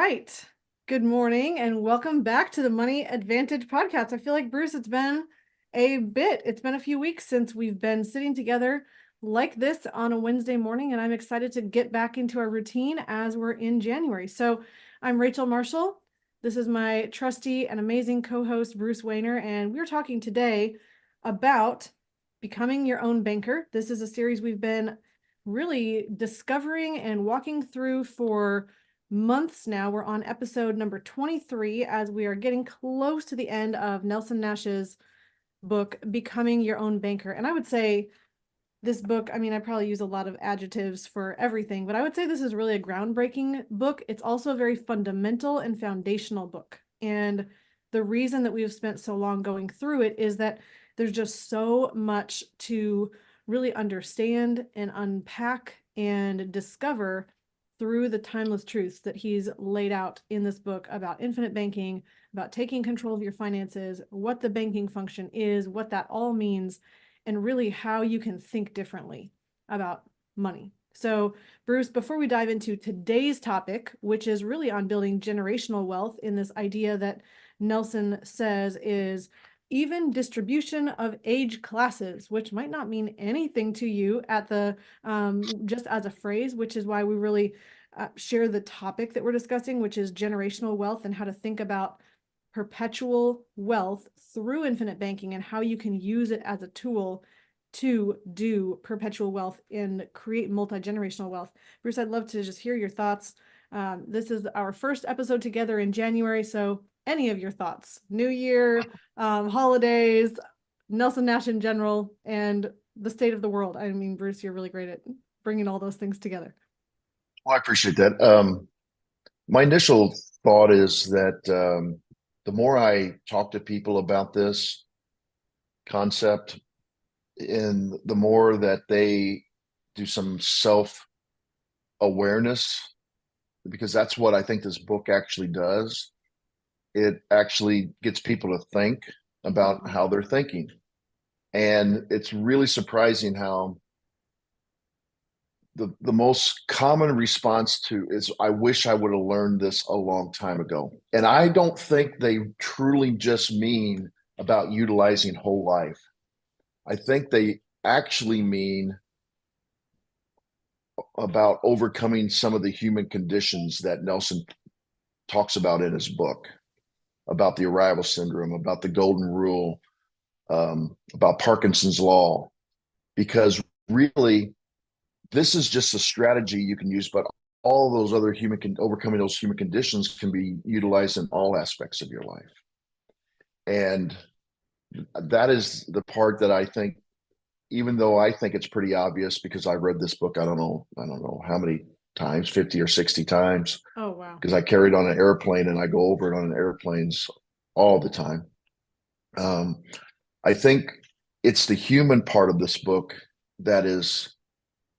right. Good morning and welcome back to the Money Advantage podcast. I feel like, Bruce, it's been a few weeks since we've been sitting together like this on a Wednesday morning, and I'm excited to get back into our routine as we're in January. So I'm Rachel Marshall. This is my trusty and amazing co-host, Bruce Wayner, and we're talking today about becoming your own banker. This is a series we've been really discovering and walking through for months now. We're on episode number 23 as we are getting close to the end of Nelson Nash's book, Becoming Your Own Banker. And I would say this book, I probably use a lot of adjectives for everything, but I would say this is really a groundbreaking book. It's also a very fundamental and foundational book. And the reason that we have spent so long going through it is that there's just so much to really understand and unpack and discover through the timeless truths that he's laid out in this book about infinite banking, about taking control of your finances, what the banking function is, what that all means, and really how you can think differently about money. So, Bruce, before we dive into today's topic, which is really on building generational wealth in this idea that Nelson says is even distribution of age classes, which might not mean anything to you at the just as a phrase, which is why we really share the topic that we're discussing, which is generational wealth and how to think about perpetual wealth through infinite banking and how you can use it as a tool to do perpetual wealth and create multi-generational wealth. Bruce, I'd love to just hear your thoughts. This is our first episode together in January, so any of your thoughts, New Year, holidays, Nelson Nash in general, and the state of the world. Bruce, you're really great at bringing all those things together. Well, I appreciate that. My initial thought is that the more I talk to people about this concept, and the more that they do some self-awareness, because that's what I think this book actually does. It actually gets people to think about how they're thinking. And it's really surprising how the most common response to is, I wish I would have learned this a long time ago. And I don't think they truly just mean about utilizing whole life. I think they actually mean about overcoming some of the human conditions that Nelson talks about in his book, about the arrival syndrome, about the golden rule, about Parkinson's law, because really this is just a strategy you can use, but all those other overcoming those human conditions can be utilized in all aspects of your life. And that is the part that I think, even though I think it's pretty obvious because I read this book, I don't know how many times, 50 or 60 times. Oh, wow. Because I carry it on an airplane and I go over it on airplanes all the time. I think it's the human part of this book that is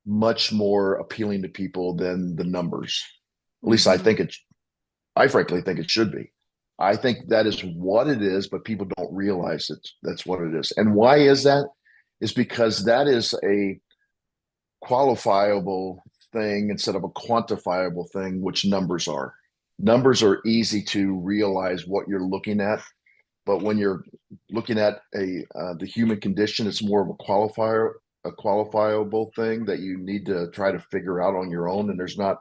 much more appealing to people than the numbers. At least I frankly think it should be. I think that is what it is, but people don't realize that's what it is. And why is that? Is because that is a qualifiable thing instead of a quantifiable thing, which numbers are. Numbers are easy to realize what you're looking at, but when you're looking at the human condition, it's more of a qualifiable thing that you need to try to figure out on your own. And there's not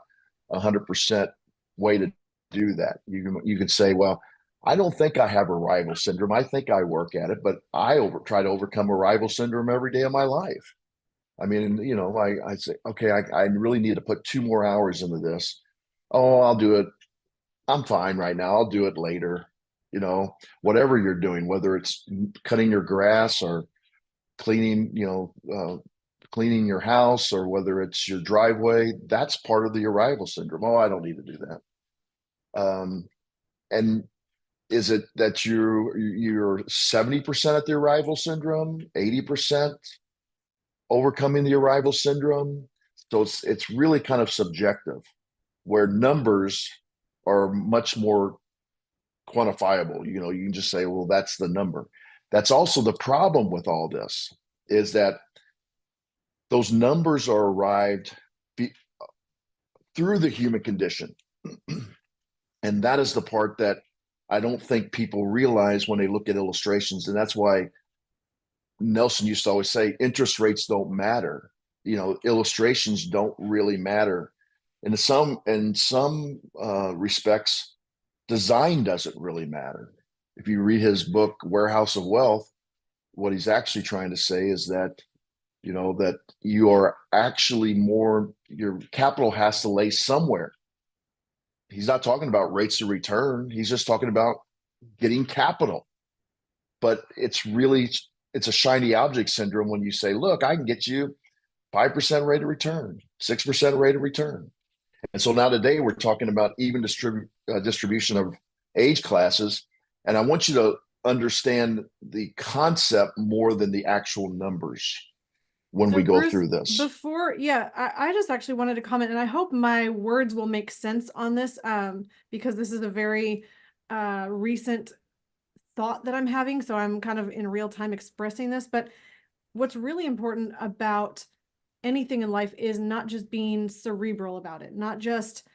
100% way to do that. You can say, well, I don't think I have arrival syndrome. I think I work at it, but I try to overcome arrival syndrome every day of my life. I say, okay, I really need to put 2 more hours into this. Oh, I'll do it. I'm fine right now. I'll do it later. Whatever you're doing, whether it's cutting your grass or cleaning, cleaning your house, or whether it's your driveway, that's part of the arrival syndrome. Oh, I don't need to do that. And is it that you're 70% at the arrival syndrome, 80% overcoming the arrival syndrome? So it's really kind of subjective, where numbers are much more quantifiable. You can just say, well, that's the number. That's also the problem with all this, is that those numbers are arrived through the human condition. And that is the part that I don't think people realize when they look at illustrations. And that's why Nelson used to always say interest rates don't matter. Illustrations don't really matter. In some respects, design doesn't really matter. If you read his book, Warehouse of Wealth, what he's actually trying to say is that that you are actually your capital has to lay somewhere. He's not talking about rates of return. He's just talking about getting capital. But it's a shiny object syndrome when you say, look, I can get you 5% rate of return, 6% rate of return. And so now today we're talking about even distribution of age classes. And I want you to understand the concept more than the actual numbers when So we go Bruce, through this. before, yeah, I just actually wanted to comment, and I hope my words will make sense on this, because this is a very recent thought that I'm having. So I'm kind of in real time expressing this. But what's really important about anything in life is not just being cerebral about it, not just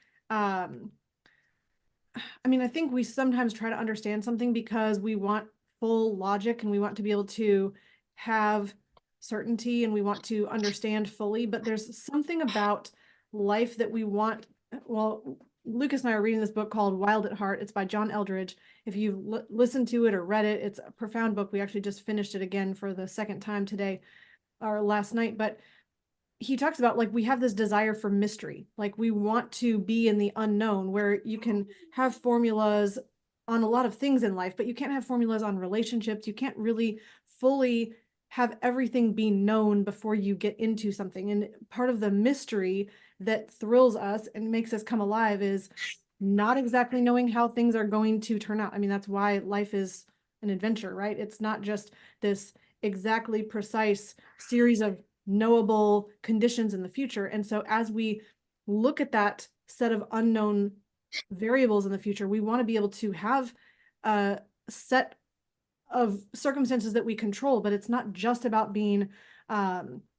I mean, I think we sometimes try to understand something because we want full logic and we want to be able to have certainty and we want to understand fully, but there's something about life that we want. Well, Lucas and I are reading this book called Wild at Heart. It's by John Eldridge. If you've listened to it or read it, it's a profound book. We actually just finished it again for the second time today or last night, but he talks about, like, we have this desire for mystery. Like, we want to be in the unknown, where you can have formulas on a lot of things in life, but you can't have formulas on relationships. You can't really fully have everything be known before you get into something. And part of the mystery that thrills us and makes us come alive is not exactly knowing how things are going to turn out. I mean, that's why life is an adventure, right? It's not just this exactly precise series of knowable conditions in the future. And so as we look at that set of unknown variables in the future, we want to be able to have a set of circumstances that we control, but it's not just about being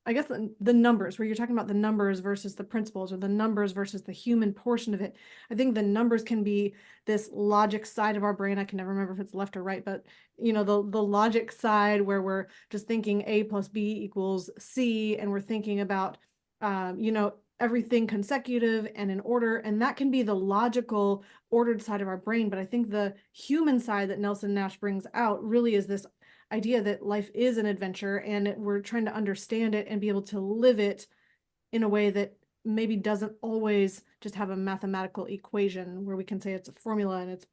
I guess the numbers, where you're talking about the numbers versus the principles, or the numbers versus the human portion of it. I think the numbers can be this logic side of our brain. I can never remember if it's left or right, but the logic side, where we're just thinking A plus B equals C, and we're thinking about everything consecutive and in order, and that can be the logical, ordered side of our brain. But I think the human side that Nelson Nash brings out really is this idea that life is an adventure, and we're trying to understand it and be able to live it in a way that maybe doesn't always just have a mathematical equation where we can say it's a formula and it's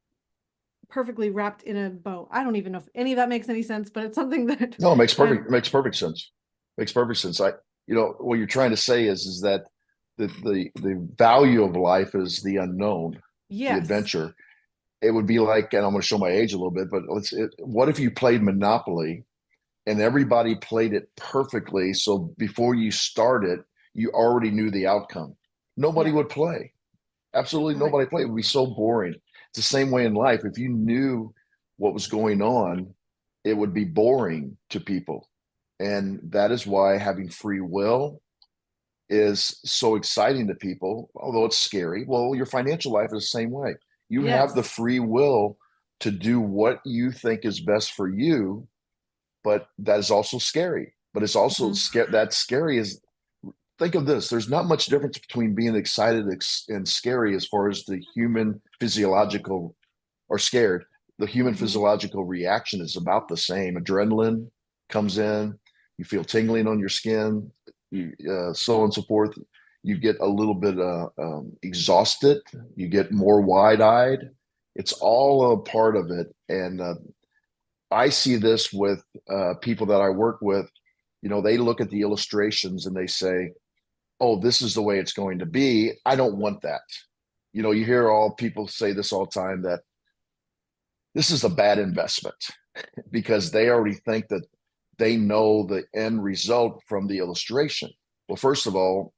perfectly wrapped in a bow. I don't even know if any of that makes any sense, but it's something that No, it makes I'm perfect sense. Makes perfect sense. What you're trying to say is that the value of life is the unknown, the yes. adventure. It would be like, and I'm going to show my age a little bit, but what if you played Monopoly and everybody played it perfectly? So before you started, you already knew the outcome. Nobody Yeah. would play. Absolutely Right. nobody played. It would be so boring. It's the same way in life. If you knew what was going on, it would be boring to people. And that is why having free will is so exciting to people, although it's scary. Well, your financial life is the same way. You have the Yes. free will to do what you think is best for you, but that is also scary. But it's also Mhm. scary. That scary is, think of this, there's not much difference between being excited and scary as far as the human physiological, or scared. The human Mhm. physiological reaction is about the same. Adrenaline comes in, you feel tingling on your skin, so on and so forth. You get a little bit exhausted, you get more wide eyed. It's all a part of it. And I see this with people that I work with. They look at the illustrations and they say, oh, this is the way it's going to be. I don't want that. You hear all people say this all the time, that this is a bad investment, because they already think that they know the end result from the illustration. Well, first of all,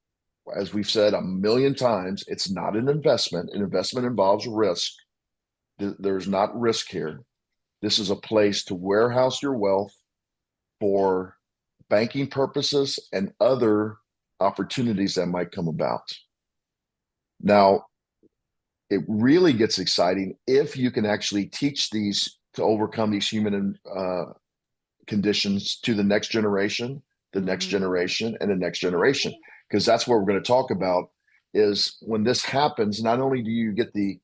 as we've said a million times, it's not an investment. An investment involves risk. There's not risk here. This is a place to warehouse your wealth for banking purposes and other opportunities that might come about. Now, it really gets exciting if you can actually teach these to overcome these human conditions to the next generation, the next Mhm. generation, and the next generation. Because that's what we're going to talk about is when this happens, not only do you get the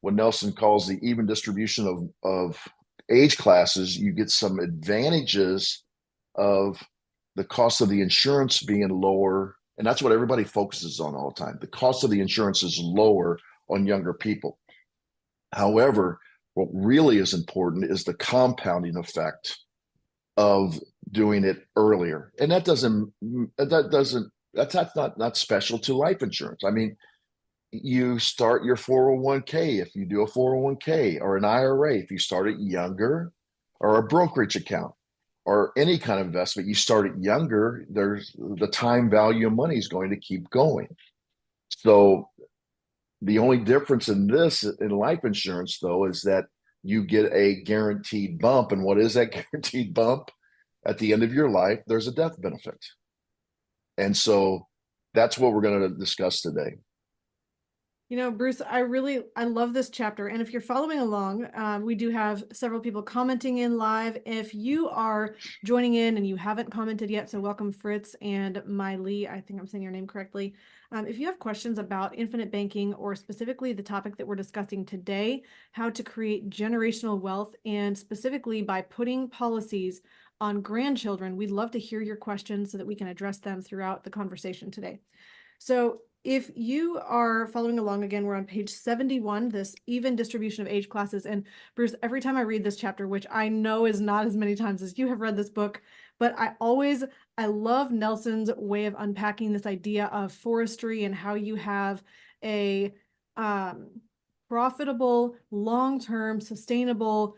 what Nelson calls the even distribution of age classes, you get some advantages of the cost of the insurance being lower. And that's what everybody focuses on all the time. The cost of the insurance is lower on younger people. However, what really is important is the compounding effect of doing it earlier. And that's not special to life insurance. I mean, you start your 401k if you do a 401k or an IRA, if you start it younger, or a brokerage account or any kind of investment, you start it younger, there's the time value of money is going to keep going. So the only difference in this in life insurance, though, is that you get a guaranteed bump. And what is that guaranteed bump? At the end of your life, there's a death benefit. And so that's what we're going to discuss today. You know, Bruce, I love this chapter. And if you're following along, we do have several people commenting in live. If you are joining in and you haven't commented yet, so welcome Fritz and Miley. I think I'm saying your name correctly. If you have questions about infinite banking or specifically the topic that we're discussing today, how to create generational wealth, and specifically by putting policies on grandchildren, we'd love to hear your questions so that we can address them throughout the conversation today. So if you are following along, again, we're on page 71, this even distribution of age classes. And Bruce, every time I read this chapter, which I know is not as many times as you have read this book, but I love Nelson's way of unpacking this idea of forestry and how you have a profitable, long-term, sustainable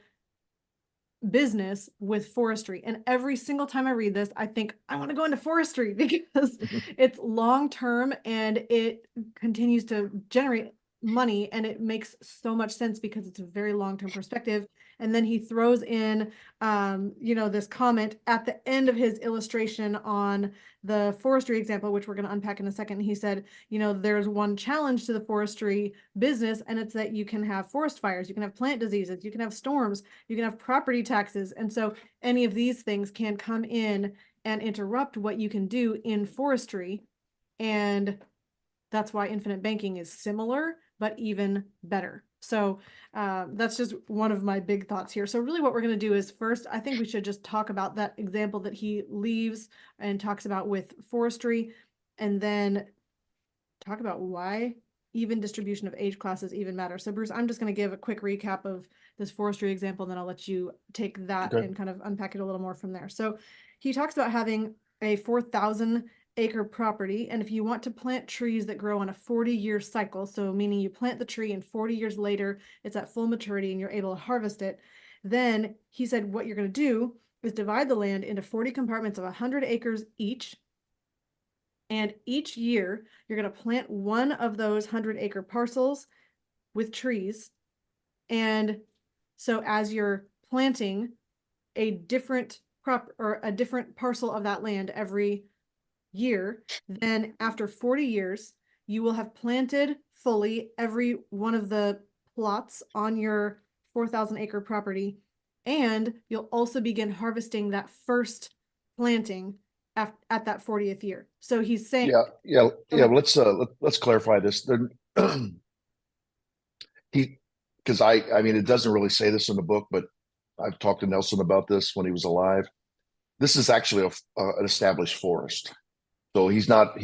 business with forestry. And every single time I read this, I think I want to go into forestry because it's long term and it continues to generate money, and it makes so much sense because it's a very long term perspective. And then he throws in this comment at the end of his illustration on the forestry example, which we're going to unpack in a second. He said, there's one challenge to the forestry business, and it's that you can have forest fires, you can have plant diseases, you can have storms, you can have property taxes. And so any of these things can come in and interrupt what you can do in forestry. And that's why infinite banking is similar, but even better. So that's just one of my big thoughts here. So really what we're going to do is first, I think we should just talk about that example that he leaves and talks about with forestry, and then talk about why even distribution of age classes even matter. So Bruce, I'm just going to give a quick recap of this forestry example, and then I'll let you take that Okay. and kind of unpack it a little more from there. So he talks about having a 4,000-acre property, and if you want to plant trees that grow on a 40-year cycle, so meaning you plant the tree and 40 years later it's at full maturity and you're able to harvest it, then he said what you're going to do is divide the land into 40 compartments of 100 acres each. And each year, you're going to plant one of those 100-acre parcels with trees. And so as you're planting a different a different parcel of that land every year, then after 40 years, you will have planted fully every one of the plots on your 4,000-acre property. And you'll also begin harvesting that first planting at that 40th year. So he's saying, Yeah. Let's clarify this. He, because I mean, it doesn't really say this in the book, but I've talked to Nelson about this when he was alive. This is actually an established forest, so he's not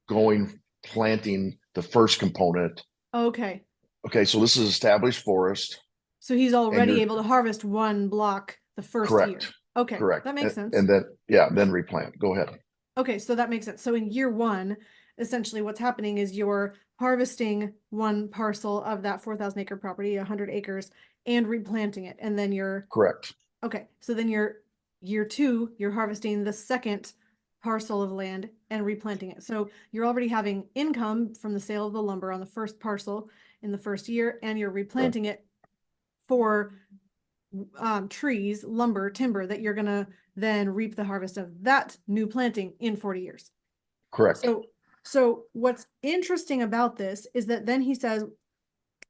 going planting the first component. okay, Okay, so this is established forest, so he's and already you're able to harvest one block the first year. correct, Okay, correct, that makes sense. and then yeah, then replant. Go ahead. Okay, so that makes sense. So in year one, essentially what's happening is you're harvesting one parcel of that 4,000-acre property, 100 acres, and replanting it. And then Correct. okay, so then year two, you're harvesting the second parcel of land and replanting it. So you're already having income from the sale of the lumber on the first parcel in the first year, and you're replanting it for trees, lumber, timber that you're gonna then reap the harvest of that new planting in 40 years. Correct. So what's interesting about this is that then he says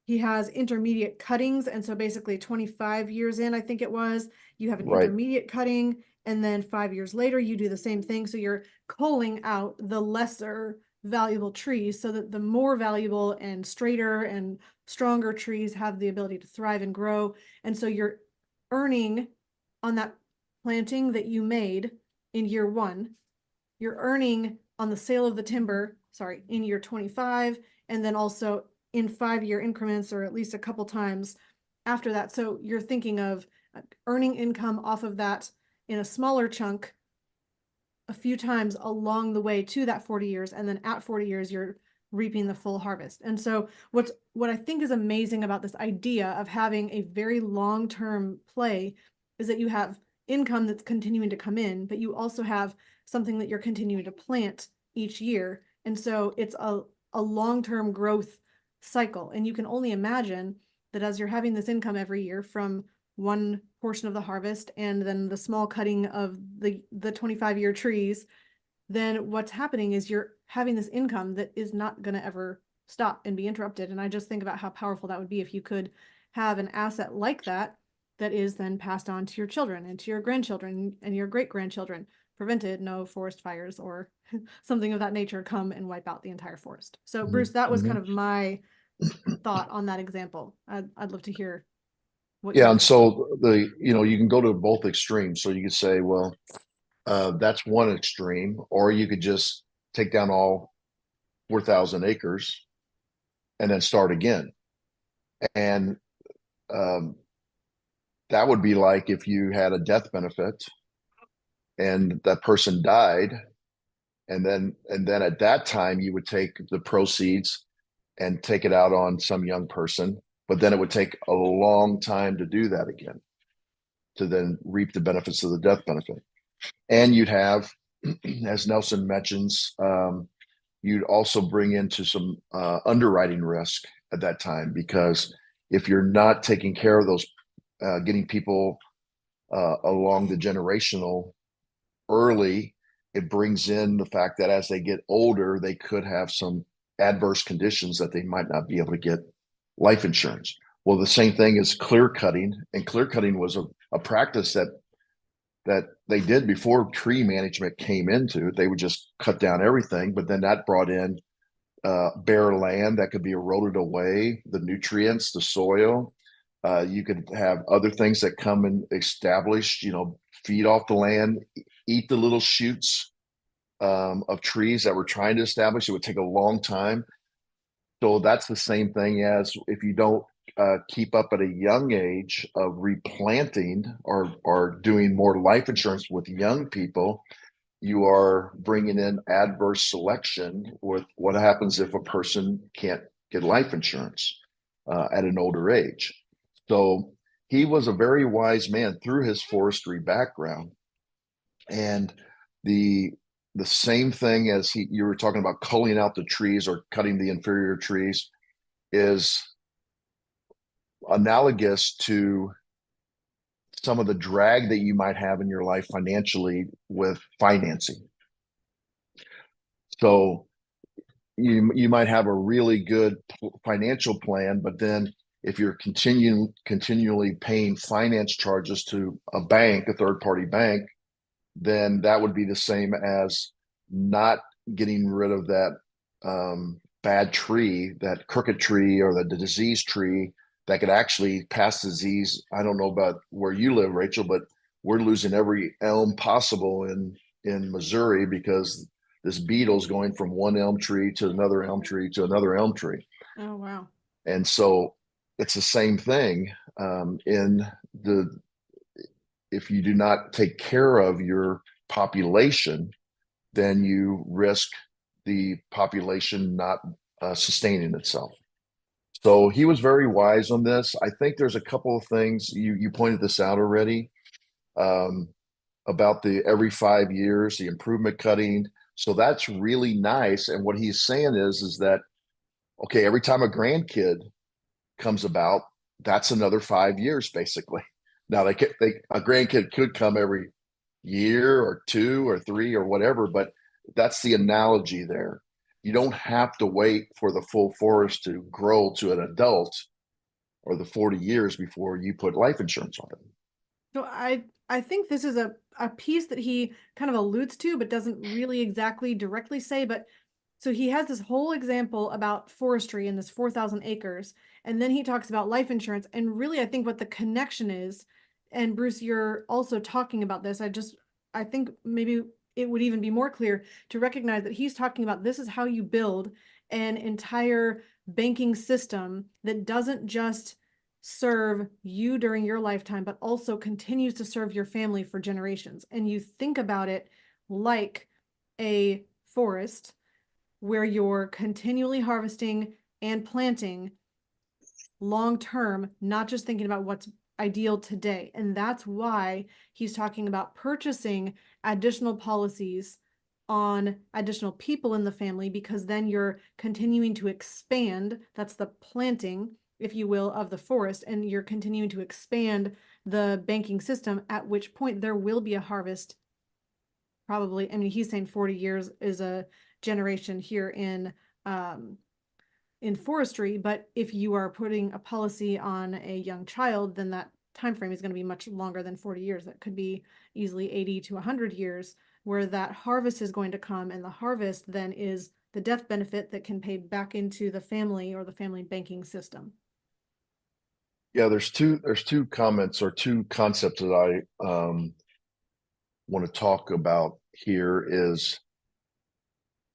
he has intermediate cuttings. And so basically 25 years in, I think it was, you have an Right. intermediate cutting, and then 5 years later, you do the same thing. So you're culling out the lesser valuable trees so that the more valuable and straighter and stronger trees have the ability to thrive and grow. And so you're earning on that planting that you made in year one. You're earning on the sale of the timber, sorry, in year 25, and then also in 5 year increments, or at least a couple times after that. So you're thinking of earning income off of that in a smaller chunk a few times along the way to that 40 years. And then at 40 years, you're reaping the full harvest. And so what I think is amazing about this idea of having a very long-term play is that you have income that's continuing to come in, but you also have something that you're continuing to plant each year. And so it's a long-term growth cycle. And you can only imagine that as you're having this income every year from one portion of the harvest and then the small cutting of the 25-year trees, then what's happening is you're having this income that is not going to ever stop and be interrupted. And I just think about how powerful that would be if you could have an asset like that that is then passed on to your children and to your grandchildren and your great grandchildren, prevented no forest fires or something of that nature come and wipe out the entire forest. So Bruce, that was Mm-hmm. kind of my thought on that example. I'd love to hear what you Yeah, would and think. so you can go to both extremes. So you could say, well, that's one extreme, or you could just take down all 4,000 acres and then start again. And um, that would be like if you had a death benefit and that person died, and then at that time you would take the proceeds and take it out on some young person, but then it would take a long time to do that again, to then reap the benefits of the death benefit. And you'd have, as Nelson mentions, you'd also bring into some underwriting risk at that time, because if you're not taking care of those, getting people along the generational early, it brings in the fact that as they get older, they could have some adverse conditions that they might not be able to get life insurance. Well, the same thing is clear cutting, and clear cutting was a practice that they did before tree management came into it. They would just cut down everything, but then that brought in bare land that could be eroded away, the nutrients, the soil. You could have other things that come and establish, feed off the land, eat the little shoots of trees that we're trying to establish. It would take a long time. So that's the same thing as if you don't keep up at a young age of replanting or doing more life insurance with young people, you are bringing in adverse selection with what happens if a person can't get life insurance at an older age. So he was a very wise man through his forestry background. And the the same thing as you were talking about culling out the trees or cutting the inferior trees is analogous to some of the drag that you might have in your life financially with financing. So you might have a really good financial plan, but then if you're continually paying finance charges to a bank, a third party bank, then that would be the same as not getting rid of that bad tree, that crooked tree or the disease tree that could actually pass disease. I don't know about where you live, Rachel, but we're losing every elm possible in Missouri because this beetle's going from one elm tree to another elm tree to another elm tree. Oh, wow. And so it's the same thing in the if you do not take care of your population, then you risk the population not sustaining itself. So he was very wise on this. I think there's a couple of things you pointed this out already um, about the every 5 years, the improvement cutting. So that's really nice. And what he's saying is that okay, every time a grandkid comes about, that's another 5 years basically. Now a grandkid could come every year or two or three or whatever, but that's the analogy there. You don't have to wait for the full forest to grow to an adult. or the 40 years before you put life insurance on it. So I think this is a piece that he kind of alludes to, but doesn't really exactly directly say. But so he has this whole example about forestry and this 4,000 acres, and then he talks about life insurance. And really, I think what the connection is, and Bruce, you're also talking about this. I think maybe it would even be more clear to recognize that he's talking about this is how you build an entire banking system that doesn't just serve you during your lifetime, but also continues to serve your family for generations. And you think about it like a forest where you're continually harvesting and planting long term, not just thinking about what's ideal today. And that's why he's talking about purchasing additional policies on additional people in the family, because then you're continuing to expand. That's the planting, if you will, of the forest, and you're continuing to expand the banking system, at which point there will be a harvest. Probably, I mean, he's saying 40 years is a generation here in forestry, but if you are putting a policy on a young child, then that time frame is going to be much longer than 40 years. That could be easily 80 to 100 years, where that harvest is going to come, and the harvest then is the death benefit that can pay back into the family or the family banking system. Yeah, there's two comments or two concepts that I want to talk about here. Is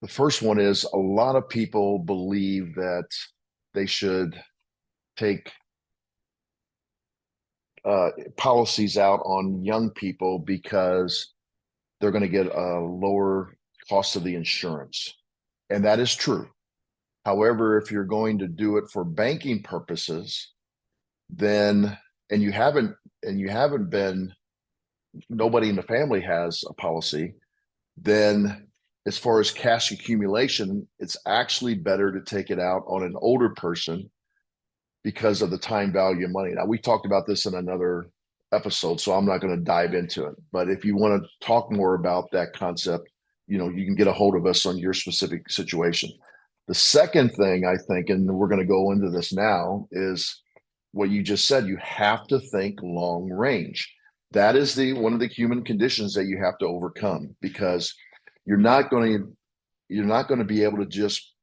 the first one is a lot of people believe that they should take policies out on young people because they're going to get a lower cost of the insurance. And that is true. However, if you're going to do it for banking purposes, then and you haven't been nobody in the family has a policy, then as far as cash accumulation, it's actually better to take it out on an older person because of the time value of money. Now, we talked about this in another episode, so I'm not going to dive into it. But if you want to talk more about that concept, you can get a hold of us on your specific situation. The second thing I think, and we're going to go into this now, is what you just said. You have to think long range. That is one of the human conditions that you have to overcome, because you're not going to be able to just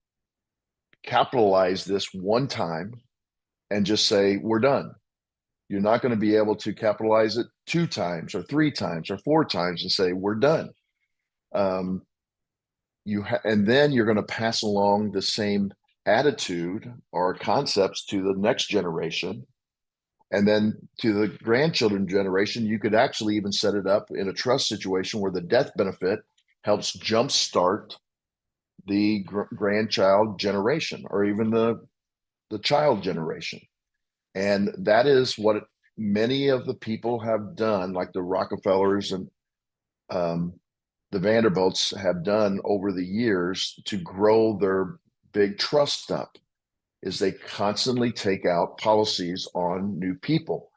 capitalize this one time and just say we're done. You're not going to be able to capitalize it 2 times or 3 times or 4 times and say we're done. And then you're going to pass along the same attitude or concepts to the next generation, and then to the grandchildren generation. You could actually even set it up in a trust situation where the death benefit helps jumpstart the grandchild generation, or even the child generation. And that is what many of the people have done, like the Rockefellers and the Vanderbilts have done over the years to grow their big trust up, is they constantly take out policies on new people.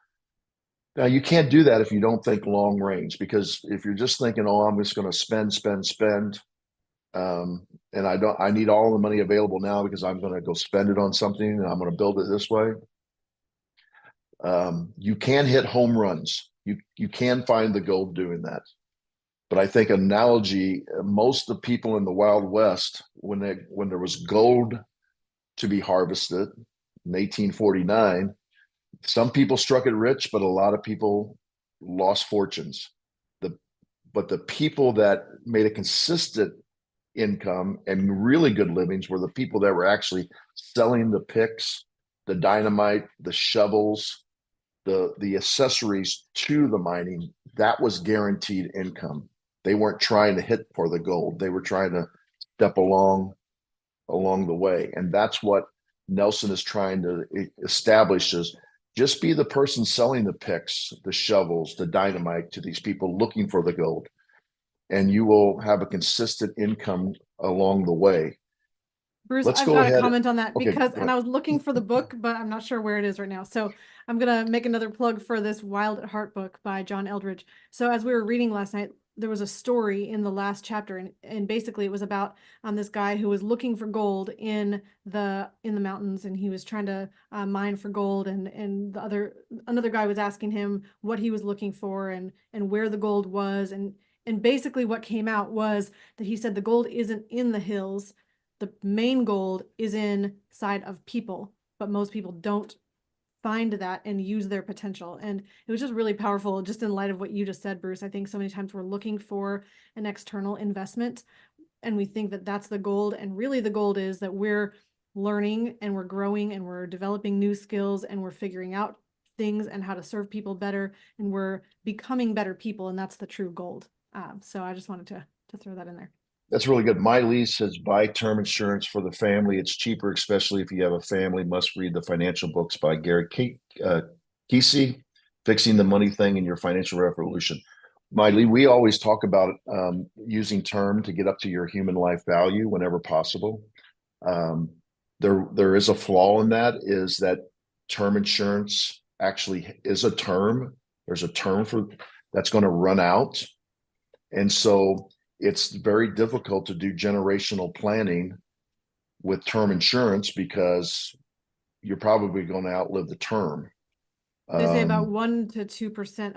Now, you can't do that if you don't think long range, because if you're just thinking, oh, I'm just going to spend, and I need all the money available now because I'm going to go spend it on something and I'm going to build it this way. You can hit home runs. You can find the gold doing that. But I think analogy, most of the people in the Wild West, when there was gold to be harvested in 1849, some people struck it rich, but a lot of people lost fortunes. But the people that made a consistent income and really good livings were the people that were actually selling the picks, the dynamite, the shovels, the accessories to the mining. That was guaranteed income. They weren't trying to hit for the gold. They were trying to step along the way. And that's what Nelson is trying to establish, is just be the person selling the picks, the shovels, the dynamite to these people looking for the gold. And you will have a consistent income along the way. Bruce, Let's I've go got a ahead. comment on that, Okay, because, go and ahead. I was looking for the book, but I'm not sure where it is right now. So I'm going to make another plug for this Wild at Heart book by John Eldredge. So as we were reading last night, there was a story in the last chapter, and basically it was about this guy who was looking for gold in the mountains, and he was trying to mine for gold, and another guy was asking him what he was looking for and where the gold was, and basically what came out was that he said the gold isn't in the hills. The main gold is inside of people, but most people don't find that and use their potential. And it was just really powerful, just in light of what you just said, Bruce. I think so many times we're looking for an external investment and we think that that's the gold. And really the gold is that we're learning and we're growing and we're developing new skills and we're figuring out things and how to serve people better, and we're becoming better people. And that's the true gold. So I just wanted to throw that in there. That's really good. My lease says buy term insurance for the family. It's cheaper, especially if you have a family. Must read the financial books by Gary Kesey, Fixing the Money Thing in Your Financial Revolution. Miley, we always talk about using term to get up to your human life value whenever possible. There is a flaw in that, is that term insurance actually is a term. There's a term for that's going to run out. And so it's very difficult to do generational planning with term insurance because you're probably going to outlive the term. They say about 1 to 2%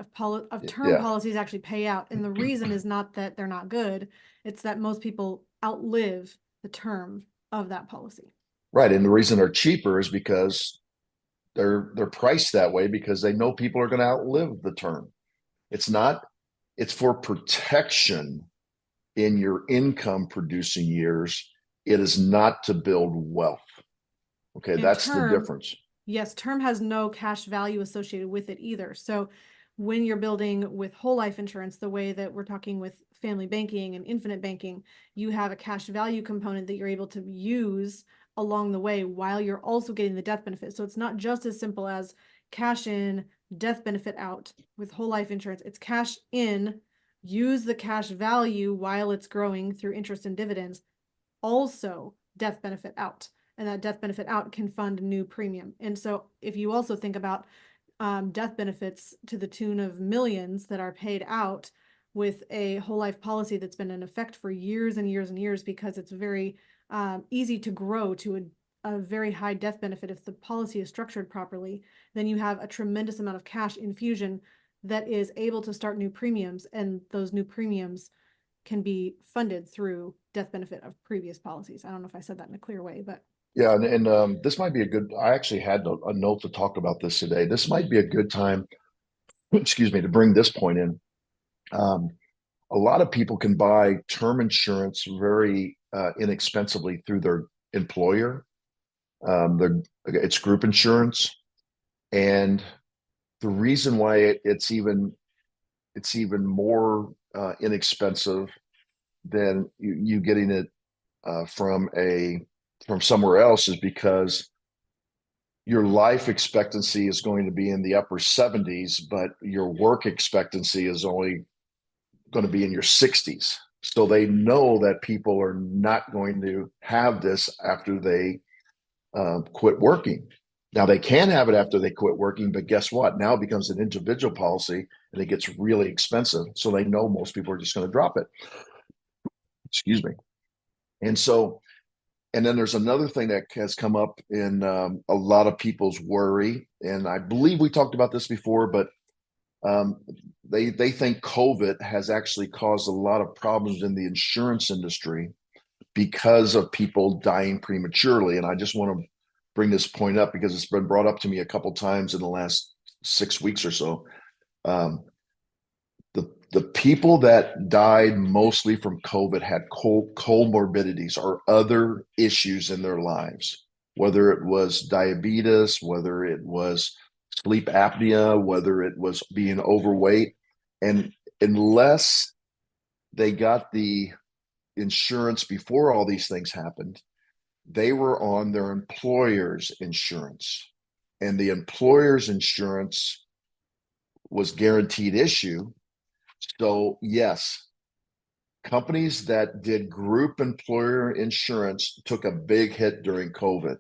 of term Yeah, policies actually pay out. And the reason is not that they're not good, it's that most people outlive the term of that policy. right. And the reason they're cheaper is because they're priced that way because they know people are going to outlive the term. It's not, it's for protection in your income producing years. It is not to build wealth. Okay, And that's the term, difference. yes, term has no cash value associated with it either. So when you're building with whole life insurance, the way that we're talking with family banking and infinite banking, you have a cash value component that you're able to use along the way while you're also getting the death benefit. So it's not just as simple as cash in, death benefit out. With whole life insurance, it's cash in, use the cash value while it's growing through interest and dividends, also death benefit out. And that death benefit out can fund new premium. And so if you also think about death benefits to the tune of millions that are paid out with a whole life policy that's been in effect for years and years and years, because it's very easy to grow to a very high death benefit if the policy is structured properly, then you have a tremendous amount of cash infusion that is able to start new premiums, and those new premiums can be funded through death benefit of previous policies. I don't know if I said that in a clear way, but Yeah, and this might be a good. I actually had a note to talk about this today. This might be a good time, excuse me, to bring this point in. Um, a lot of people can buy term insurance very inexpensively through their employer. It's group insurance, and the reason why it's even more inexpensive than you getting it from somewhere else is because your life expectancy is going to be in the upper 70s, but your work expectancy is only going to be in your 60s. So they know that people are not going to have this after they quit working. Now they can have it after they quit working, but guess what? Now it becomes an individual policy and it gets really expensive. So they know most people are just going to drop it. Excuse me. And so, and then there's another thing that has come up in a lot of people's worry, and I believe we talked about this before, but um, they think COVID has actually caused a lot of problems in the insurance industry because of people dying prematurely. And I just want to bring this point up because it's been brought up to me a couple times in the last 6 weeks or so. Um, the people that died mostly from COVID had comorbidities or other issues in their lives, whether it was diabetes, whether it was sleep apnea, whether it was being overweight. And unless they got the insurance before all these things happened, they were on their employer's insurance. And the employer's insurance was guaranteed issue. So, yes, companies that did group employer insurance took a big hit during COVID,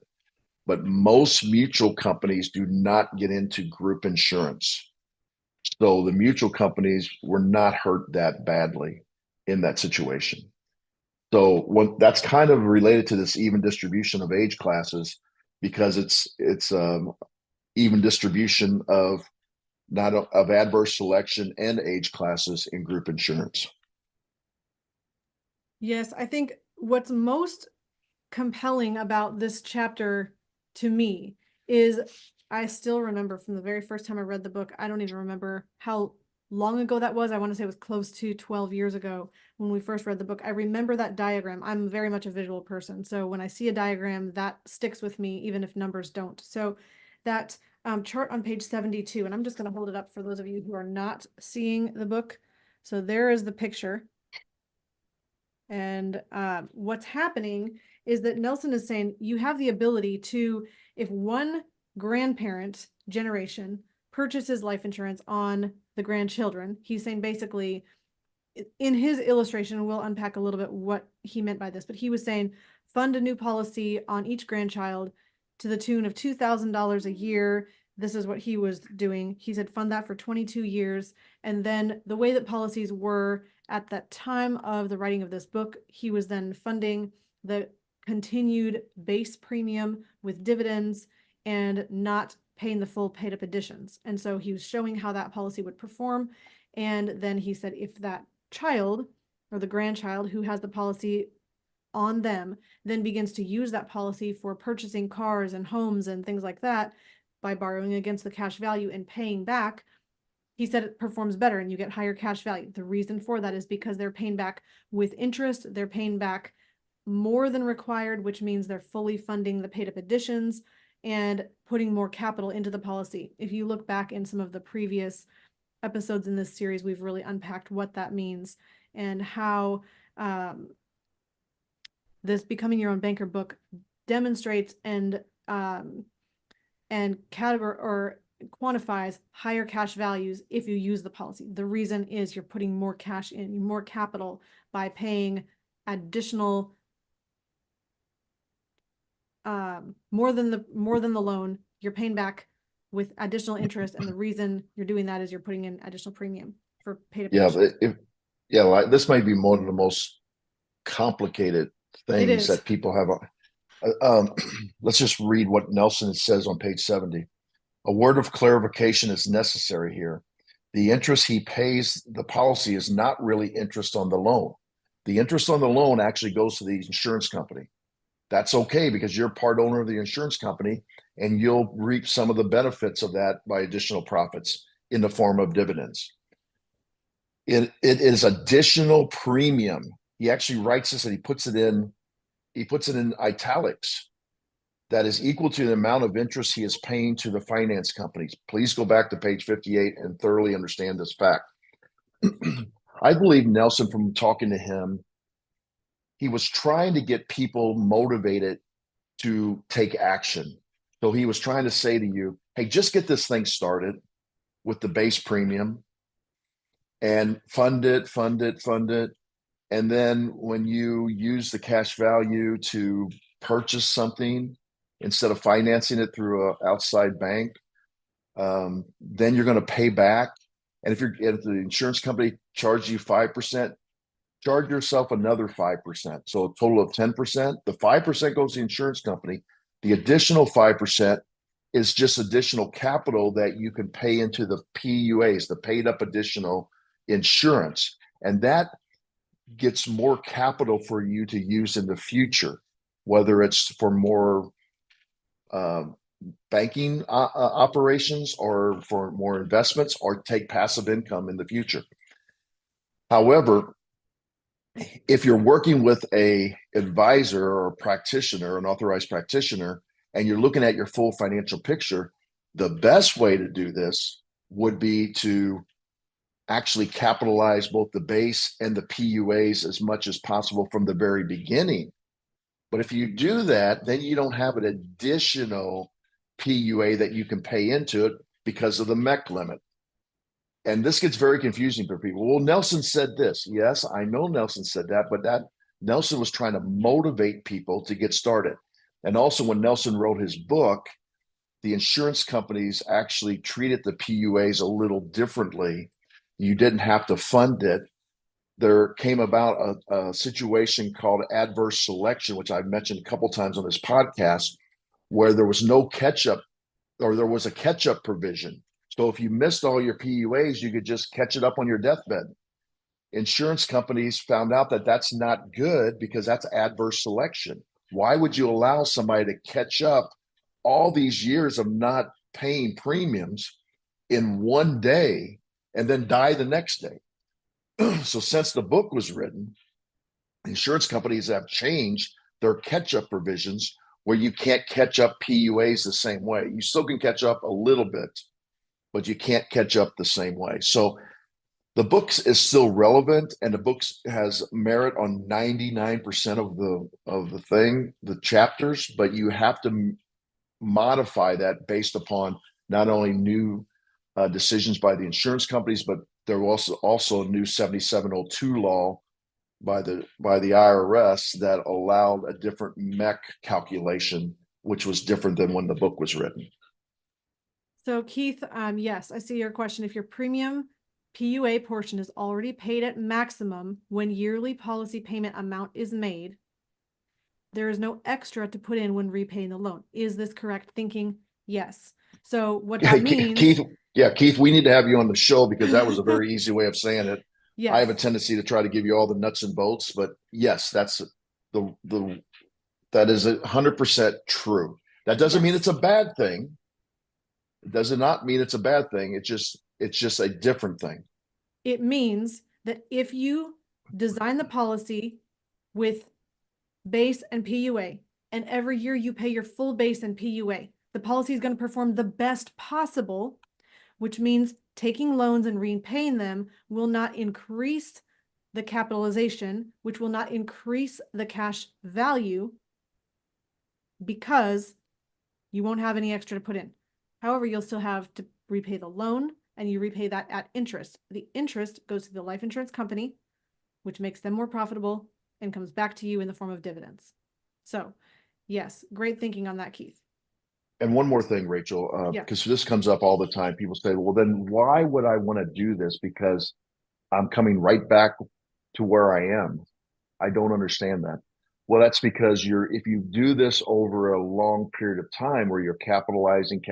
but most mutual companies do not get into group insurance. So the mutual companies were not hurt that badly in that situation. So that's kind of related to this even distribution of age classes, because it's even distribution of not of adverse selection and age classes in group insurance. Yes, I think what's most compelling about this chapter to me is I still remember from the very first time I read the book. I don't even remember how long ago that was. I want to say it was close to 12 years ago when we first read the book. I remember that diagram. I'm very much a visual person. So when I see a diagram, that sticks with me, even if numbers don't. So that chart on page 72, and I'm just going to hold it up for those of you who are not seeing the book. So there is the picture. And what's happening is that Nelson is saying you have the ability to, if one grandparent generation purchases life insurance on the grandchildren, he's saying basically in his illustration, we'll unpack a little bit what he meant by this, but he was saying fund a new policy on each grandchild to the tune of $2,000 a year. This is what he was doing. He said fund that for 22 years. And then the way that policies were at that time of the writing of this book, he was then funding the continued base premium with dividends and not paying the full paid up additions. And so he was showing how that policy would perform. And then he said if that child or the grandchild who has the policy on them then begins to use that policy for purchasing cars and homes and things like that by borrowing against the cash value and paying back, he said it performs better and you get higher cash value. The reason for that is because they're paying back with interest, they're paying back more than required, which means they're fully funding the paid up additions and putting more capital into the policy. If you look back in some of the previous episodes in this series, we've really unpacked what that means and how this Becoming Your Own Banker book demonstrates and category or quantifies higher cash values if you use the policy. The reason is you're putting more cash in, more capital by paying additional more than the loan. You're paying back with additional interest, and the reason you're doing that is you're putting in additional premium for paid up. Yeah, like this might be one of the most complicated things that people have. Let's just read what Nelson says on page 70. A word of clarification is necessary here. The interest he pays the policy is not really interest on the loan. The interest on the loan actually goes to the insurance company. That's okay because you're part owner of the insurance company and you'll reap some of the benefits of that by additional profits in the form of dividends. It is additional premium. He actually writes this and he puts it in italics. That is equal to the amount of interest he is paying to the finance companies. Please go back to page 58 and thoroughly understand this fact. I believe Nelson, from talking to him, he was trying to get people motivated to take action. So he was trying to say to you, hey, just get this thing started with the base premium and fund it. And then when you use the cash value to purchase something instead of financing it through an outside bank, then you're going to pay back. And if the insurance company charges you 5%, charge yourself another 5%. So a total of 10%. The 5% goes to the insurance company. The additional 5% is just additional capital that you can pay into the PUAs, the paid up additional insurance. And that gets more capital for you to use in the future, whether it's for more banking operations or for more investments or take passive income in the future. However, if you're working with a advisor or a practitioner, an authorized practitioner, and you're looking at your full financial picture, the best way to do this would be to actually capitalize both the base and the PUAs as much as possible from the very beginning. But if you do that, then you don't have an additional PUA that you can pay into it because of the MEC limit. And this gets very confusing for people. Well, Nelson said this. Yes, I know Nelson said that, but that Nelson was trying to motivate people to get started. And also when Nelson wrote his book, the insurance companies actually treated the PUAs a little differently. You didn't have to fund it. There came about a situation called adverse selection, which I've mentioned a couple times on this podcast, where there was no catch up, or there was a catch up provision. So if you missed all your PUAs, you could just catch it up on your deathbed. Insurance companies found out that that's not good because that's adverse selection. Why would you allow somebody to catch up all these years of not paying premiums in one day and then die the next day? So since the book was written, insurance companies have changed their catch-up provisions where you can't catch up PUAs the same way. You still can catch up a little bit, but you can't catch up the same way. So the book is still relevant, and the book has merit on 99% of the chapters, but you have to modify that based upon not only new decisions by the insurance companies, but there was also a new 7702 law by the IRS that allowed a different MEC calculation, which was different than when the book was written. So Keith, yes, I see your question. If your premium PUA portion is already paid at maximum when yearly policy payment amount is made, there is no extra to put in when repaying the loan. Is this correct thinking? Yes. So what that means, Keith, yeah, Keith, we need to have you on the show because that was a very easy way of saying it. yes. I have a tendency to try to give you all the nuts and bolts, but yes, that's that is 100% true. That doesn't mean Yes. it's a bad thing. It does not mean it's a bad thing. It's just a different thing. It means that if you design the policy with base and PUA, and every year you pay your full base and PUA, the policy is going to perform the best possible, which means taking loans and repaying them will not increase the capitalization, which will not increase the cash value because you won't have any extra to put in. However, you'll still have to repay the loan, and you repay that at interest. The interest goes to the life insurance company, which makes them more profitable and comes back to you in the form of dividends. So yes, great thinking on that, Keith. And one more thing, Rachel, Yeah. because this comes up all the time. People say, well, then why would I want to do this? Because I'm coming right back to where I am. I don't understand that. Well, that's because if you do this over a long period of time where you're capitalizing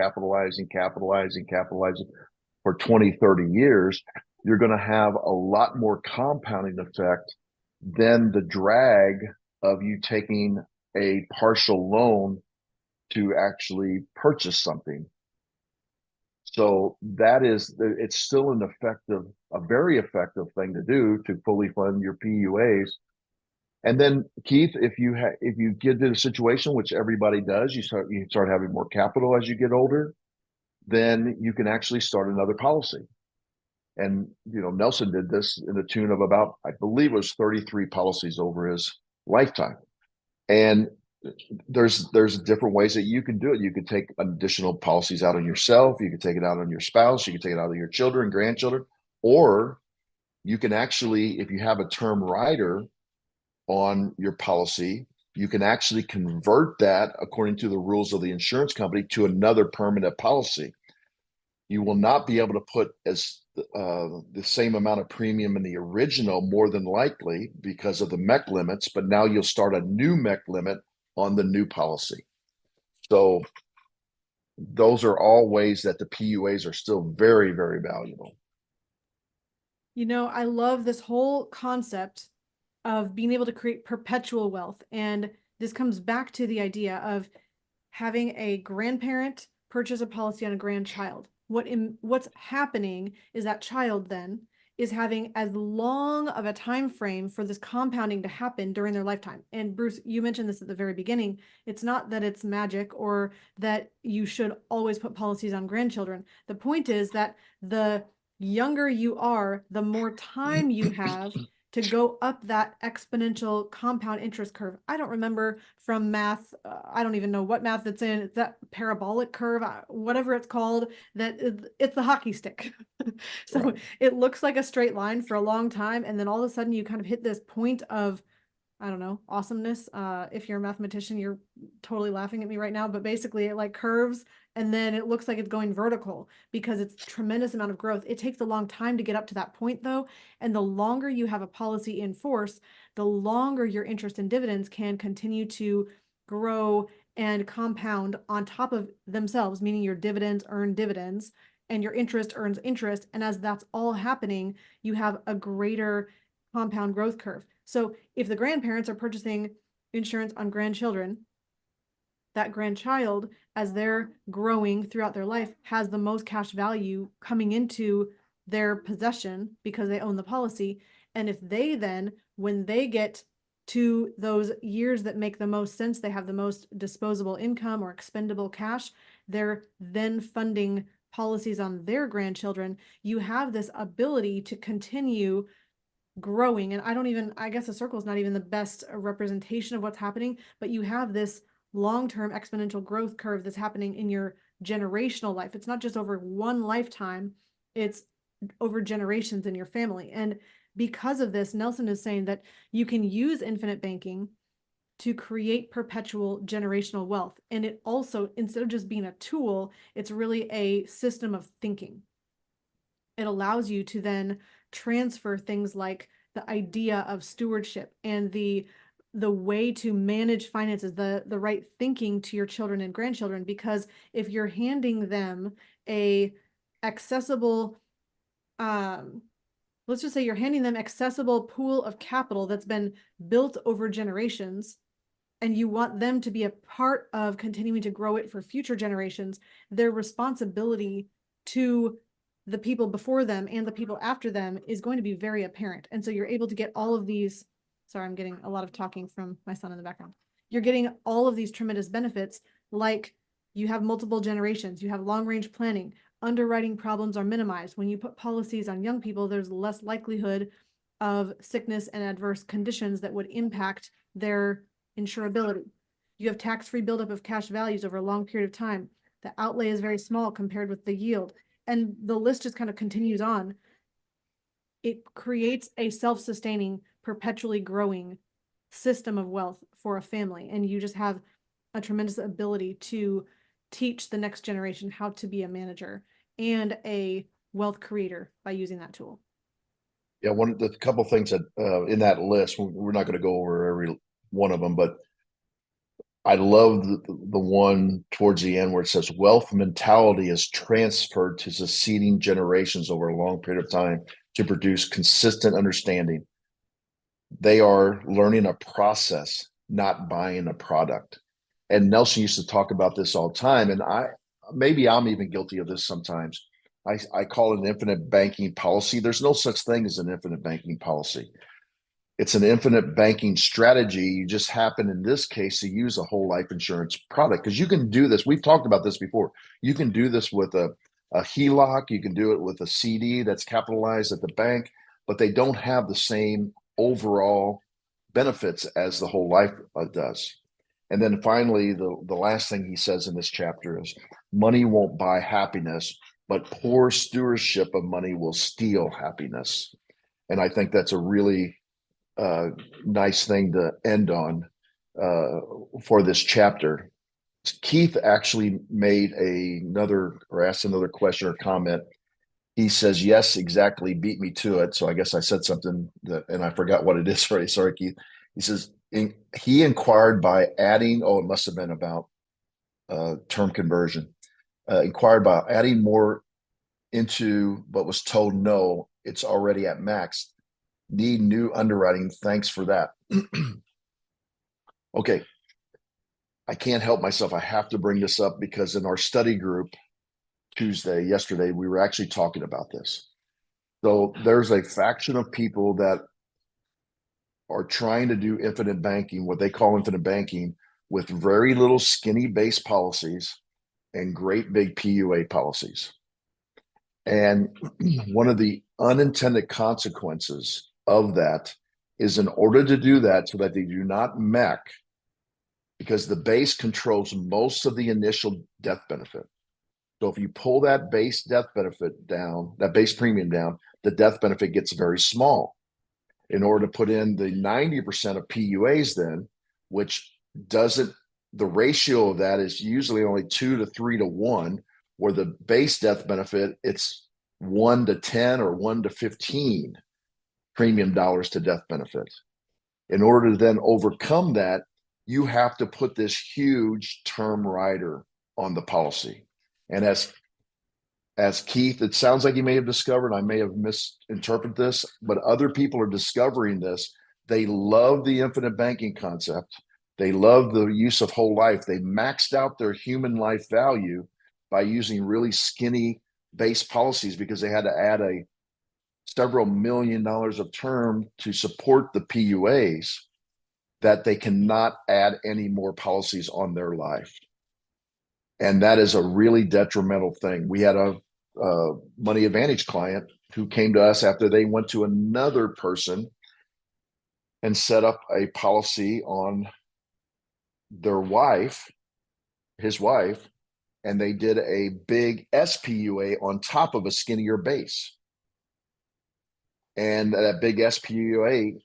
for 20, 30 years, you're going to have a lot more compounding effect than the drag of you taking a partial loan to actually purchase something. So it's still a very effective thing to do to fully fund your PUAs. And then Keith, if you get to a situation, which everybody does, you start having more capital as you get older, then you can actually start another policy. And Nelson did this in the tune of about, I believe it was 33 policies over his lifetime. And there's different ways that you can do it. You could take additional policies out on yourself, you could take it out on your spouse, you could take it out on your children, grandchildren, or you can actually, if you have a term rider on your policy, you can actually convert that according to the rules of the insurance company to another permanent policy. You will not be able to put the same amount of premium in the original, more than likely, because of the MEC limits, but now you'll start a new MEC limit on the new policy. So those are all ways that the PUAs are still very, very valuable. I love this whole concept of being able to create perpetual wealth. And this comes back to the idea of having a grandparent purchase a policy on a grandchild. What's happening is that child then is having as long of a time frame for this compounding to happen during their lifetime. And Bruce, you mentioned this at the very beginning. It's not that it's magic or that you should always put policies on grandchildren. The point is that the younger you are, the more time you have to go up that exponential compound interest curve. I don't remember from math. I don't even know what math it's in. It's that parabolic curve, whatever it's called, that it's the hockey stick. So right. It looks like a straight line for a long time. And then all of a sudden you kind of hit this point of, I don't know, awesomeness. If you're a mathematician, you're totally laughing at me right now, but basically it like curves and then it looks like it's going vertical because it's tremendous amount of growth. It takes a long time to get up to that point though, and the longer you have a policy in force, the longer your interest and dividends can continue to grow and compound on top of themselves, meaning your dividends earn dividends and your interest earns interest. And as that's all happening, you have a greater compound growth curve. So if the grandparents are purchasing insurance on grandchildren, that grandchild, as they're growing throughout their life, has the most cash value coming into their possession because they own the policy. And if they then, when they get to those years that make the most sense, they have the most disposable income or expendable cash, they're then funding policies on their grandchildren. You have this ability to continue growing. And I guess a circle is not even the best representation of what's happening, but you have this long-term exponential growth curve that's happening in your generational life. It's not just over one lifetime, it's over generations in your family. And because of this, Nelson is saying that you can use infinite banking to create perpetual generational wealth. And it also, instead of just being a tool, it's really a system of thinking. It allows you to then transfer things like the idea of stewardship and the way to manage finances, the right thinking to your children and grandchildren. Because if you're handing them a accessible, let's just say you're handing them accessible pool of capital that's been built over generations, and you want them to be a part of continuing to grow it for future generations, their responsibility to the people before them and the people after them is going to be very apparent. And so you're able to get all of these, sorry, I'm getting a lot of talking from my son in the background. You're getting all of these tremendous benefits, like you have multiple generations, you have long range planning, underwriting problems are minimized. When you put policies on young people, there's less likelihood of sickness and adverse conditions that would impact their insurability. You have tax-free buildup of cash values over a long period of time. The outlay is very small compared with the yield. And the list just kind of continues on. It creates a self-sustaining, perpetually growing system of wealth for a family. And you just have a tremendous ability to teach the next generation how to be a manager and a wealth creator by using that tool. Yeah, one of the couple things that in that list, we're not going to go over every one of them, but I love the one towards the end where it says wealth mentality is transferred to succeeding generations over a long period of time to produce consistent understanding. They are learning a process, not buying a product. And Nelson used to talk about this all the time. And maybe I'm even guilty of this sometimes. I call it an infinite banking policy. There's no such thing as an infinite banking policy. It's an infinite banking strategy. You just happen in this case to use a whole life insurance product because you can do this. We've talked about this before. You can do this with a HELOC. You can do it with a CD that's capitalized at the bank, but they don't have the same overall benefits as the whole life does. And then finally, the last thing he says in this chapter is money won't buy happiness, but poor stewardship of money will steal happiness. And I think that's a really nice thing to end on for this chapter. Keith actually made asked another question or comment. He says, yes, exactly, beat me to it. So I guess I said something and I forgot what it is already. Sorry, Keith. He says, he inquired by adding, it must have been about term conversion, inquired by adding more into, but was told, no, it's already at max. Need new underwriting. Thanks for that. Okay. I can't help myself. I have to bring this up because in our study group yesterday, we were actually talking about this. So there's a faction of people that are trying to do infinite banking, what they call infinite banking, with very little skinny base policies and great big PUA policies. And one of the unintended consequences of that is in order to do that so that they do not mech, because the base controls most of the initial death benefit. So if you pull that base death benefit down, that base premium down, the death benefit gets very small. In order to put in the 90% of PUAs then, which doesn't the ratio of that is usually only 2 to 3 to 1, where the base death benefit, it's 1 to 10 or 1 to 15 premium dollars to death benefit. In order to then overcome that, you have to put this huge term rider on the policy. And as Keith, it sounds like he may have discovered, I may have misinterpreted this, but other people are discovering this. They love the infinite banking concept. They love the use of whole life. They maxed out their human life value by using really skinny base policies because they had to add a several $1 million of term to support the PUAs, that they cannot add any more policies on their life. And that is a really detrimental thing. We had a Money Advantage client who came to us after they went to another person and set up a policy on their wife, his wife, and they did a big SPUA on top of a skinnier base. And that big SPUA,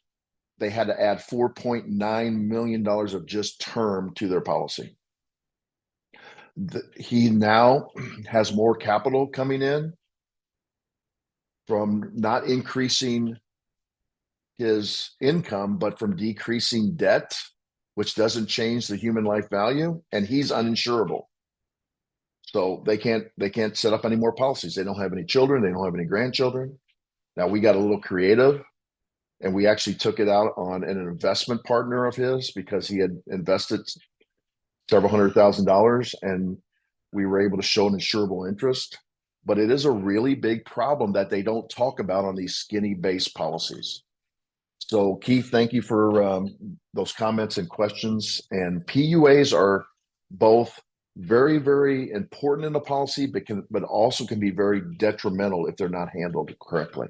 they had to add $4.9 million of just term to their policy. He now has more capital coming in from not increasing his income, but from decreasing debt, which doesn't change the human life value, and he's uninsurable. So they can't set up any more policies. They don't have any children. They don't have any grandchildren. Now we got a little creative, and we actually took it out on an investment partner of his because he had invested several $100,000, and we were able to show an insurable interest. But it is a really big problem that they don't talk about on these skinny base policies. So Keith, thank you for those comments and questions. And PUAs are both very, very important in the policy, but also can be very detrimental if they're not handled correctly.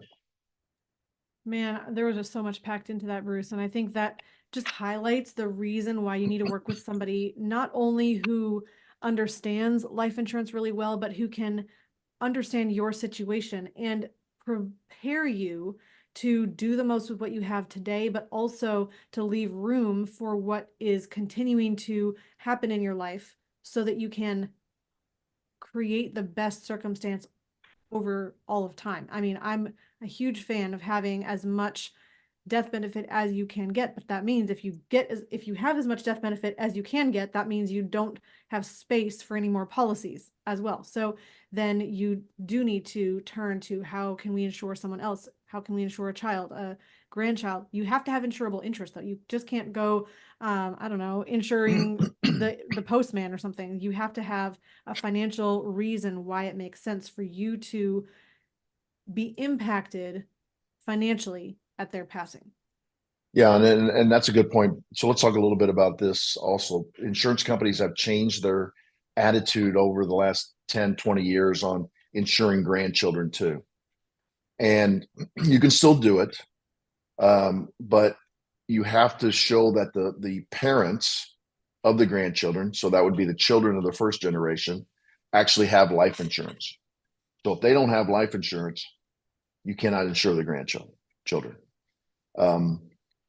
Man, there was just so much packed into that, Bruce. And I think that just highlights the reason why you need to work with somebody not only who understands life insurance really well, but who can understand your situation and prepare you to do the most with what you have today, but also to leave room for what is continuing to happen in your life so that you can create the best circumstance over all of time. I mean, I'm a huge fan of having as much death benefit as you can get, but that means if you have as much death benefit as you can get, that means you don't have space for any more policies as well. So then you do need to turn to, how can we insure someone else? How can we insure a child, a grandchild? You have to have insurable interest though. You just can't go, I don't know, insuring the postman or something. You have to have a financial reason why it makes sense for you to be impacted financially at their passing. Yeah, and that's a good point. So let's talk a little bit about this also. Insurance companies have changed their attitude over the last 10, 20 years on insuring grandchildren too. And you can still do it, but you have to show that the parents of the grandchildren, so that would be the children of the first generation, actually have life insurance. So if they don't have life insurance, you cannot insure the grandchildren.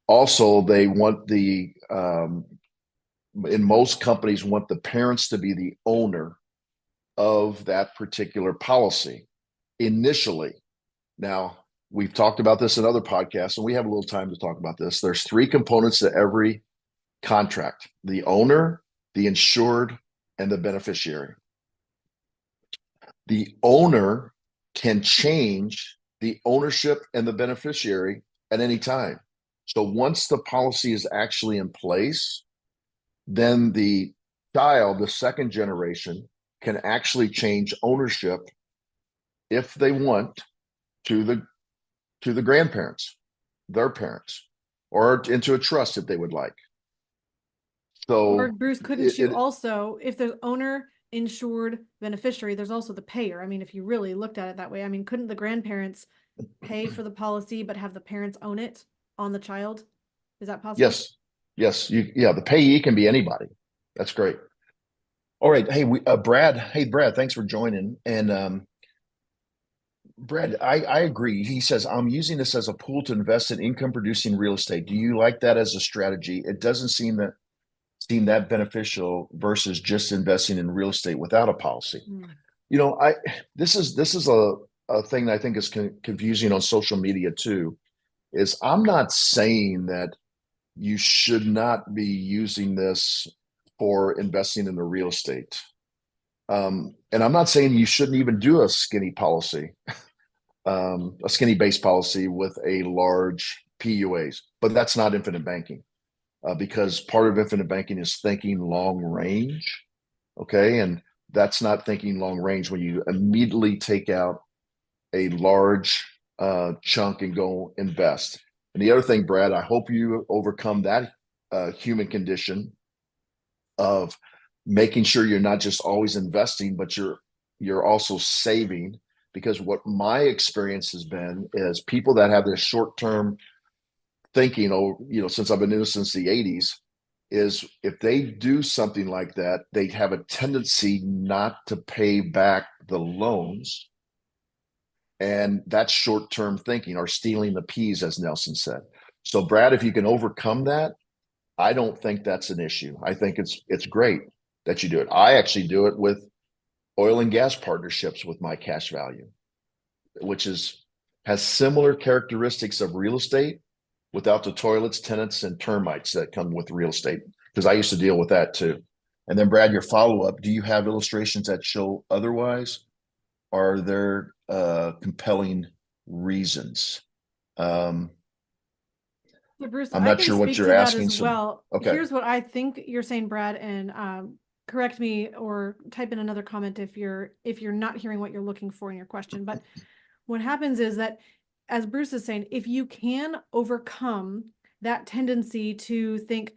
Also, they want in most companies, want the parents to be the owner of that particular policy initially. Now, we've talked about this in other podcasts, and we have a little time to talk about this. There's 3 components to every contract: the owner, the insured, and the beneficiary. The owner can change the ownership and the beneficiary at any time. So once the policy is actually in place, then the child, the second generation, can actually change ownership if they want to the grandparents, their parents, or into a trust if they would like. So, or Bruce, couldn't you also, if there's owner, insured, beneficiary, there's also the payer. I mean, if you really looked at it that way, I mean, couldn't the grandparents pay for the policy but have the parents own it on the child? Is that possible? Yes. The payee can be anybody. That's great. All right. Hey, Brad. Hey, Brad, thanks for joining. And Brad, I agree. He says, I'm using this as a pool to invest in income producing real estate. Do you like that as a strategy? It doesn't seem that seem that beneficial versus just investing in real estate without a policy. Mm. You know, I this is a thing that I think is confusing on social media too. Is I'm not saying that you should not be using this for investing in the real estate. And I'm not saying you shouldn't even do a skinny policy, a skinny base policy with a large PUAs, but that's not infinite banking because part of infinite banking is thinking long range. Okay. And that's not thinking long range when you immediately take out a large chunk and go invest. And the other thing, Brad, I hope you overcome that human condition of making sure you're not just always investing, but you're also saving. Because what my experience has been is people that have this short term thinking, oh, since I've been doing this since the 80s, is if they do something like that, they have a tendency not to pay back the loans. And that's short term thinking or stealing the peas, as Nelson said. So, Brad, if you can overcome that, I don't think that's an issue. I think it's great that you do it. I actually do it with oil and gas partnerships with my cash value, which has similar characteristics of real estate without the toilets, tenants, and termites that come with real estate. Because I used to deal with that too. And then, Brad, your follow up: do you have illustrations that show otherwise? Are there compelling reasons? Um, So Bruce, I'm I not can sure what speak you're to that asking. as So, well. okay. Here's what I think you're saying, Brad, and correct me or type in another comment if you're not hearing what you're looking for in your question. But what happens is that, as Bruce is saying, if you can overcome that tendency to think,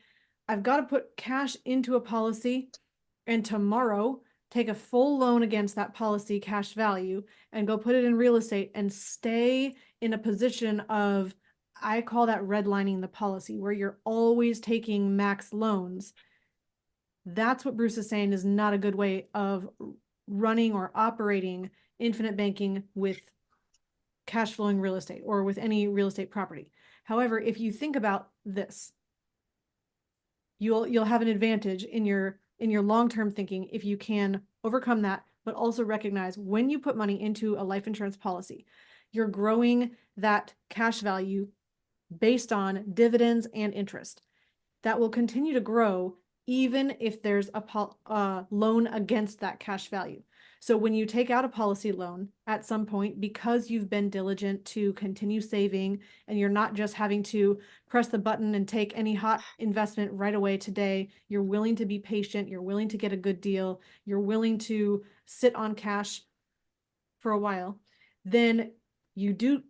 I've got to put cash into a policy and tomorrow take a full loan against that policy cash value and go put it in real estate and stay in a position of, I call that redlining the policy, where you're always taking max loans. That's what Bruce is saying is not a good way of running or operating infinite banking with cash flowing real estate or with any real estate property. However, if you think about this, you'll have an advantage in your long-term thinking if you can overcome that, but also recognize when you put money into a life insurance policy, you're growing that cash value based on dividends and interest. That will continue to grow even if there's a loan against that cash value. So when you take out a policy loan at some point, because you've been diligent to continue saving and you're not just having to press the button and take any hot investment right away today, you're willing to be patient, you're willing to get a good deal, you're willing to sit on cash for a while, then you do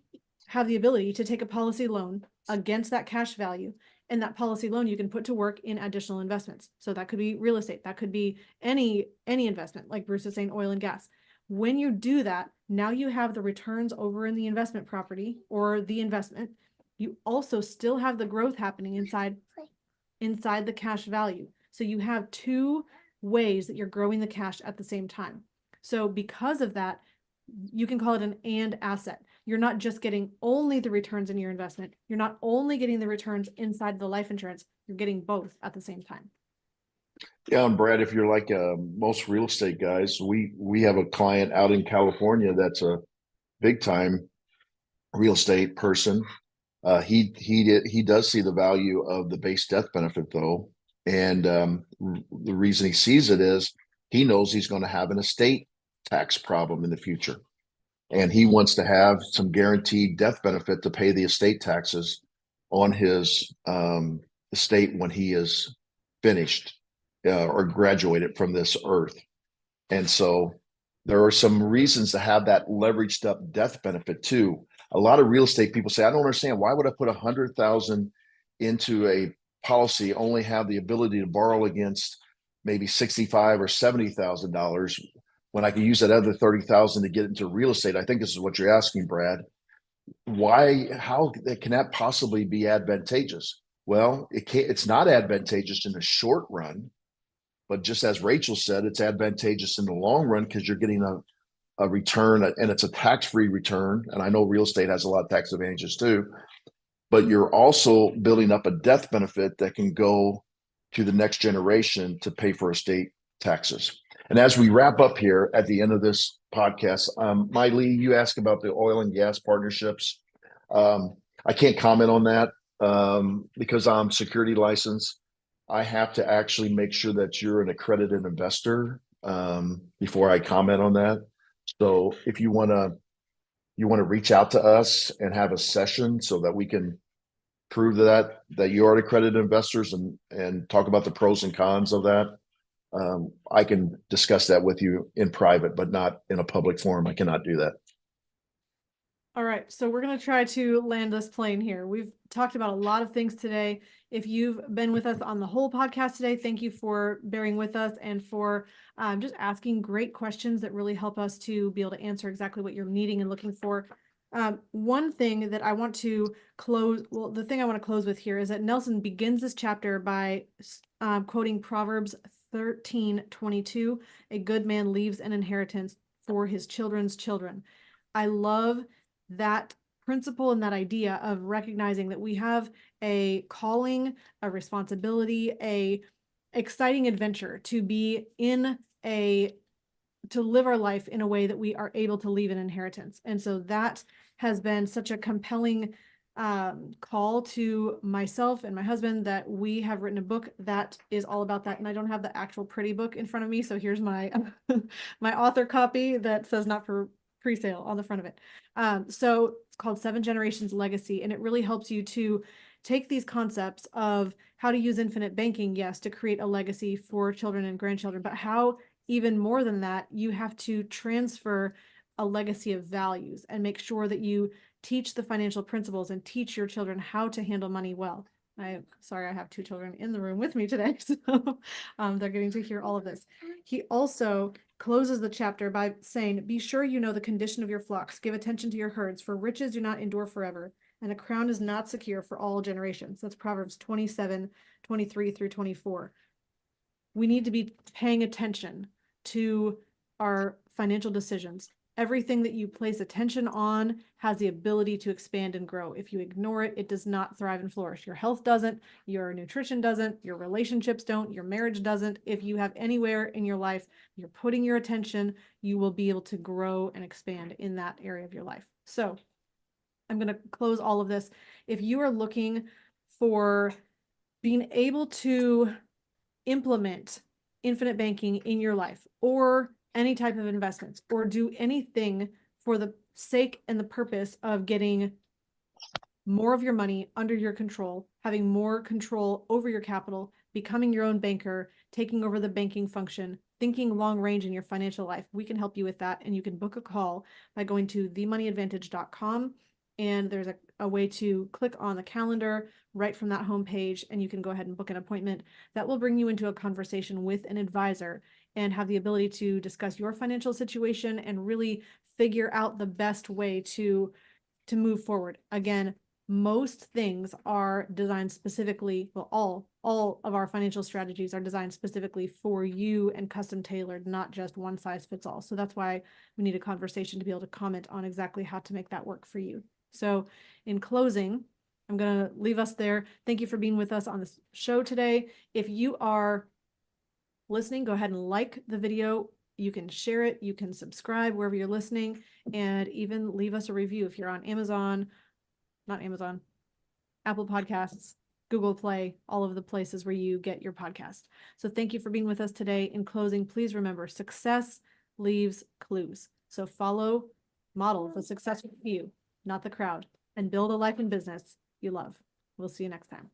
have the ability to take a policy loan against that cash value. And that policy loan you can put to work in additional investments. So that could be real estate, that could be any investment, like Bruce is saying, oil and gas. When you do that, now you have the returns over in the investment property or the investment. You also still have the growth happening inside the cash value. So you have two ways that you're growing the cash at the same time. So because of that, you can call it an and asset. You're not just getting only the returns in your investment. You're not only getting the returns inside the life insurance. You're getting both at the same time. Yeah, and Brad, if you're like most real estate guys, we have a client out in California that's a big time real estate person. He does see the value of the base death benefit though, and the reason he sees it is he knows he's going to have an estate tax problem in the future, and he wants to have some guaranteed death benefit to pay the estate taxes on his estate when he is finished or graduated from this earth. And so there are some reasons to have that leveraged up death benefit too. A lot of real estate people say, I don't understand. Why would I put 100,000 into a policy, only have the ability to borrow against maybe 65 or $70,000 when I could use that other 30,000 to get into real estate? I think this is what you're asking, Brad. Why, how can that possibly be advantageous? Well, it's not advantageous in the short run, but just as Rachel said, it's advantageous in the long run because you're getting a return and it's a tax-free return. And I know real estate has a lot of tax advantages too, but you're also building up a death benefit that can go to the next generation to pay for estate taxes. And as we wrap up here at the end of this podcast, Miley, you asked about the oil and gas partnerships. I can't comment on that because I'm security licensed. I have to actually make sure that you're an accredited investor before I comment on that. So if you want to reach out to us and have a session so that we can prove that you are accredited investors and talk about the pros and cons of that. I can discuss that with you in private, but not in a public forum. I cannot do that. All right, so we're going to try to land this plane here. We've talked about a lot of things today. If you've been with us on the whole podcast today, thank you for bearing with us and for just asking great questions that really help us to be able to answer exactly what you're needing and looking for. One thing that I want to close, well, the thing I want to close with here is that Nelson begins this chapter by quoting Proverbs 13:22, a good man leaves an inheritance for his children's children. I love that principle and that idea of recognizing that we have a calling, a responsibility, a exciting adventure to be in to live our life in a way that we are able to leave an inheritance. And so that has been such a compelling call to myself and my husband that we have written a book that is all about that. And I don't have the actual pretty book in front of me. So here's my my author copy that says not for pre-sale on the front of it. So it's called 7 Generations Legacy, and it really helps you to take these concepts of how to use infinite banking, yes, to create a legacy for children and grandchildren, but how even more than that, you have to transfer a legacy of values and make sure that you teach the financial principles and teach your children how to handle money well. Sorry, I have 2 children in the room with me today, so they're getting to hear all of this. He also closes the chapter by saying, be sure you know the condition of your flocks, give attention to your herds, for riches do not endure forever, and a crown is not secure for all generations. That's Proverbs 27:23-24. We need to be paying attention to our financial decisions. Everything that you place attention on has the ability to expand and grow. If you ignore it, it does not thrive and flourish. Your health doesn't, your nutrition doesn't, your relationships don't, your marriage doesn't. If you have anywhere in your life you're putting your attention, you will be able to grow and expand in that area of your life. So I'm going to close all of this. If you are looking for being able to implement infinite banking in your life or any type of investments or do anything for the sake and the purpose of getting more of your money under your control, having more control over your capital, becoming your own banker, taking over the banking function, thinking long range in your financial life, we can help you with that. And you can book a call by going to themoneyadvantage.com. And there's a way to click on the calendar right from that homepage, and you can go ahead and book an appointment that will bring you into a conversation with an advisor and have the ability to discuss your financial situation and really figure out the best way to move forward. Again, most things are designed specifically, well, all of our financial strategies are designed specifically for you and custom tailored, not just one size fits all. So that's why we need a conversation to be able to comment on exactly how to make that work for you. So in closing, I'm going to leave us there. Thank you for being with us on this show today. If you are listening, go ahead and like the video. You can share it. You can subscribe wherever you're listening, and even leave us a review if you're on Apple Podcasts, Google Play, all of the places where you get your podcast. So thank you for being with us today. In closing, please remember, success leaves clues. So model the successful few, not the crowd, and build a life and business you love. We'll see you next time.